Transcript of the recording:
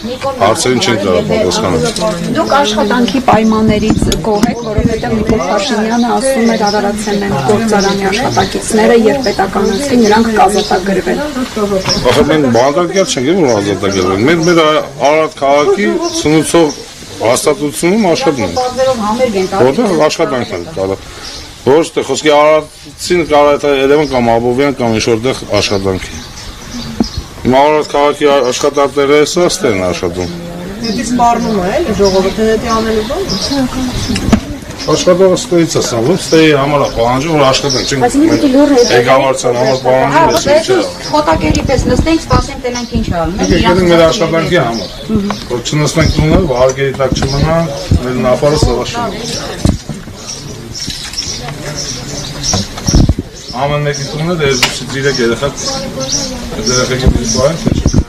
Հարցերին չեն կարող պատասխանել։ Դուք աշխատանքի պայմաններից գոհ եք, որովհետև Նիկոլ Փաշինյանը ասում էր Արարատյան են գործարանի աշխատակիցները եւ պետականացին նրանք կազատագրվել։ Ախր մենք բանտարկյալ չենք, որ ազատագրվել։ Մեր Արարատ քաղաքի սնուցող հաստատությունում աշխատում ենք։ Որտեղ աշխատանք ենք կարող։ Ոչ թե խոսքի Արարատին կարող է Երևան կամ Աբովյան կամ ինչ-որտեղ աշխատանքի։ Արարատ քաղաքի աշխատատեղերը ստեն աշխատում։ Դից սպառնում է, էլի ժողովուրդը դա անելու բան։ Աշխատողը ստեից է սանվում, ստեի համար է պահանջում, որ աշխատենք չենք եկավարության համար պահանջում է։ Խոտակերի պես նստենք, սպասենք տենանք ինչ անում։ Եկենք մեր աշխատանքի համար, որ չնստենք տունը, վարկերի տակ չմնանք, մեր նախարարը սովաշում է։ Ամեն մեկի տունը դերզուսից 3 երեխա, երեխեքի պահենք, թե չէ։